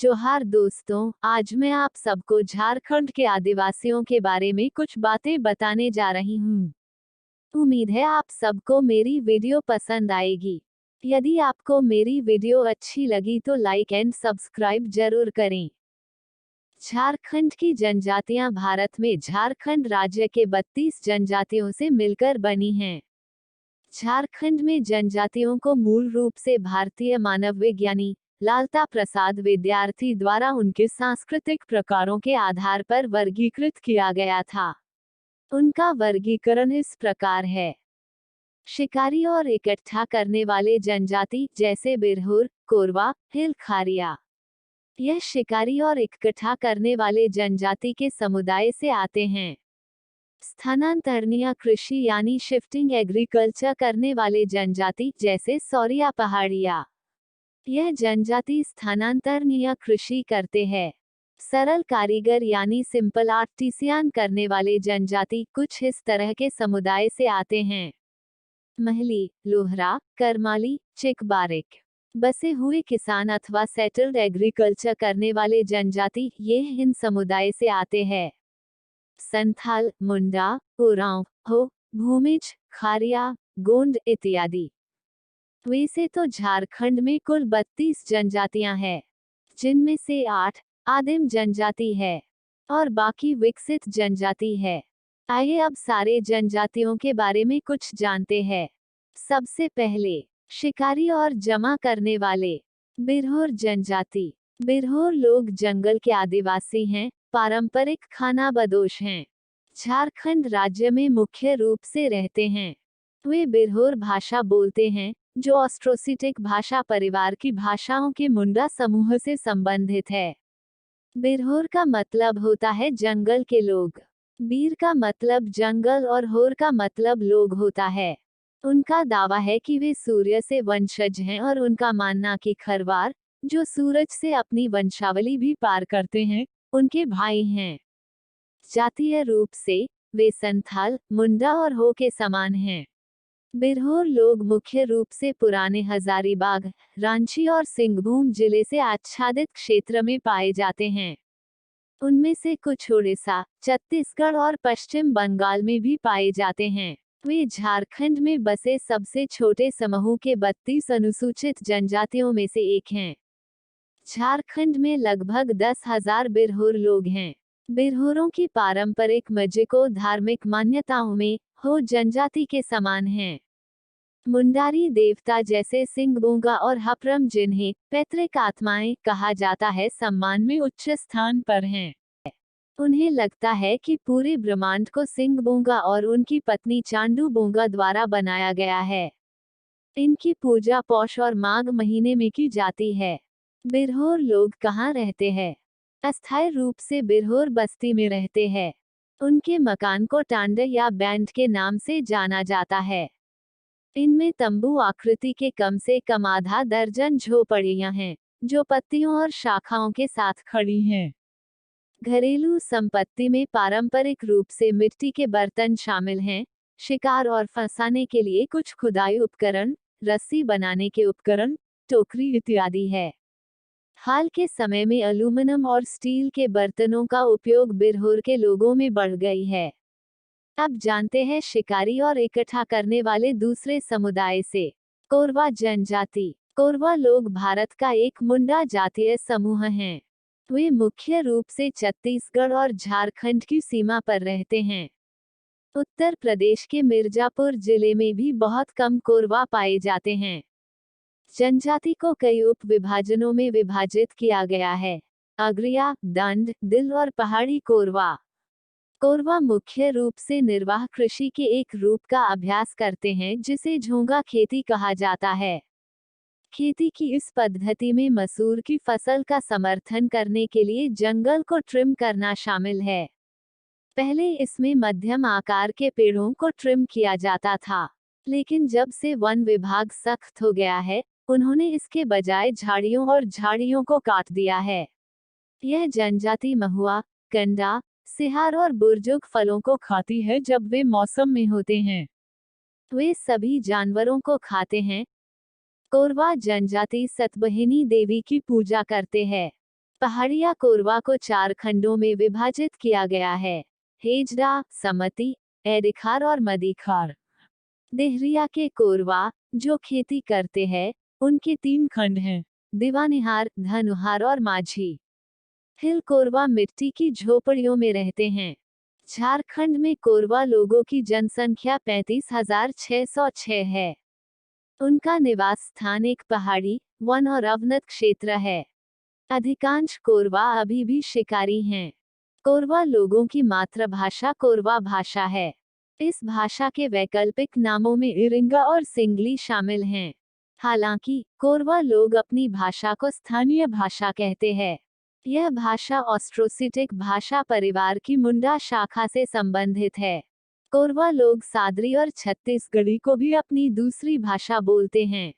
जोहार दोस्तों, आज मैं आप सबको झारखंड के आदिवासियों के बारे में कुछ बातें बताने जा रही हूँ। उम्मीद है आप सबको मेरी वीडियो पसंद आएगी। यदि आपको मेरी वीडियो अच्छी लगी तो लाइक एंड सब्सक्राइब जरूर करें। झारखंड की जनजातियां भारत में झारखंड राज्य के 32 जनजातियों से मिलकर बनी हैं। झारखंड में जनजातियों को मूल रूप से भारतीय मानव विज्ञानी लालता प्रसाद विद्यार्थी द्वारा उनके सांस्कृतिक प्रकारों के आधार पर वर्गीकृत किया गया था। उनका वर्गीकरण इस प्रकार है: शिकारी और इकट्ठा करने वाले जनजाति जैसे बिरहुर, कोरवा, हिल खारिया। यह शिकारी और इकट्ठा करने वाले जनजाति के समुदाय से आते हैं। स्थानांतरणीय कृषि यानी शिफ्टिंग एग्रीकल्चर करने वाले जनजाति जैसे सौरिया पहाड़िया। यह जनजाति स्थानांतरणीय कृषि करते हैं। सरल कारीगर यानी सिंपल आर्टिसियन करने वाले जनजाति कुछ इस तरह के समुदाय से आते हैं। महली, लोहरा, करमाली, चिकबारिक। बसे हुए किसान अथवा सेटल्ड एग्रीकल्चर करने वाले जनजाति ये इन समुदाय से आते हैं। संथाल, मुंडा, उरांव, हो, भूमिज, खारिया, गोंड इत्यादि। वैसे तो झारखंड में कुल 32 जनजातियां हैं, जिनमें से 8 आदिम जनजाति है और बाकी विकसित जनजाति है। आइए अब सारे जनजातियों के बारे में कुछ जानते हैं। सबसे पहले शिकारी और जमा करने वाले। बिरहोर जनजाति। बिरहोर लोग जंगल के आदिवासी हैं, पारंपरिक खानाबदोश हैं। झारखंड राज्य में मुख्य रूप से रहते हैं। वे बिरहोर भाषा बोलते हैं, जो ऑस्ट्रोसिटिक भाषा परिवार की भाषाओं के मुंडा समूह से संबंधित है। बिरहोर का मतलब होता है जंगल के लोग। बीर का मतलब जंगल और होर का मतलब लोग होता है। उनका दावा है कि वे सूर्य से वंशज हैं और उनका मानना कि खरवार, जो सूरज से अपनी वंशावली भी पार करते हैं, उनके भाई हैं। जातीय रूप से वे संथाल, मुंडा और हो के समान हैं। बिरहोर लोग मुख्य रूप से पुराने हजारीबाग, रांची और सिंहभूम जिले से आच्छादित क्षेत्र में पाए जाते हैं। उनमें से कुछ उड़ीसा, छत्तीसगढ़ और पश्चिम बंगाल में भी पाए जाते हैं। वे झारखंड में बसे सबसे छोटे समूह के 32 अनुसूचित जनजातियों में से एक हैं। झारखंड में लगभग 10,000 बिरहोर लोग हैं। बिरहोरों की पारंपरिक मजिको धार्मिक मान्यताओं में हो जनजाति के समान हैं। मुंडारी देवता जैसे सिंगबोंगा और हपरम, जिन्हें पैतृक आत्माएं कहा जाता है, सम्मान में उच्च स्थान पर हैं। उन्हें लगता है कि पूरे ब्रह्मांड को सिंगबोंगा और उनकी पत्नी चांडू बोंगा द्वारा बनाया गया है। इनकी पूजा पौष और माघ महीने में की जाती है। बिरहोर लोग कहाँ रहते हैं? अस्थायी रूप से बिरहोर बस्ती में रहते हैं। उनके मकान को टांड या बैंड के नाम से जाना जाता है। इनमें तंबू आकृति के कम से कम आधा दर्जन झोपड़ियां हैं, जो पत्तियों और शाखाओं के साथ खड़ी हैं। घरेलू संपत्ति में पारंपरिक रूप से मिट्टी के बर्तन शामिल हैं, शिकार और फंसाने के लिए कुछ खुदाई उपकरण, रस्सी बनाने के उपकरण, टोकरी इत्यादि है। हाल के समय में एल्यूमिनियम और स्टील के बर्तनों का उपयोग बिरहोर के लोगों में बढ़ गई है। अब जानते हैं शिकारी और इकट्ठा करने वाले दूसरे समुदाय से। कोरवा जनजाति। कोरवा लोग भारत का एक मुंडा जातीय समूह हैं। वे मुख्य रूप से छत्तीसगढ़ और झारखंड की सीमा पर रहते हैं। उत्तर प्रदेश के मिर्जापुर जिले में भी बहुत कम कोरवा पाए जाते हैं। जनजाति को कई उप विभाजनों में विभाजित किया गया है: अग्रिया, दंड, दिल और पहाड़ी कोरवा। कोरवा मुख्य रूप से निर्वाह कृषि के एक रूप का अभ्यास करते हैं, जिसे झोंगा खेती कहा जाता है। खेती की इस पद्धति में मसूर की फसल का समर्थन करने के लिए जंगल को ट्रिम करना शामिल है। पहले इसमें मध्यम आकार के पेड़ों को ट्रिम किया जाता था, लेकिन जब से वन विभाग सख्त हो गया है, उन्होंने इसके बजाय झाड़ियों और झाड़ियों को काट दिया है। यह जनजाति महुआ, कंडा, सिहार और बुर्जुक फलों को खाती है जब वे मौसम में होते हैं। वे सभी जानवरों को खाते हैं। कोरवा जनजाति सतबहिनी देवी की पूजा करते हैं। पहाड़िया कोरवा को 4 खंडों में विभाजित किया गया है: हेजड़ा, समती, एडिखार और मदीखार। देहरिया के कोरवा, जो खेती करते हैं, उनके 3 खंड हैं: दीवानिहार, धनुहार और माझी। हिल कोरवा मिट्टी की झोपड़ियों में रहते हैं। झारखंड में कोरवा लोगों की जनसंख्या 35,606 है। उनका निवास स्थान एक पहाड़ी, वन और अवनत क्षेत्र है। अधिकांश कोरवा अभी भी शिकारी हैं। कोरवा लोगों की मातृभाषा कोरवा भाषा है। इस भाषा के वैकल्पिक नामों में इरिंगा और सिंगली शामिल हैं। हालांकि कोरवा लोग अपनी भाषा को स्थानीय भाषा कहते हैं। यह भाषा ऑस्ट्रोसिटिक भाषा परिवार की मुंडा शाखा से संबंधित है। कोरवा लोग सादरी और छत्तीसगढ़ी को भी अपनी दूसरी भाषा बोलते हैं।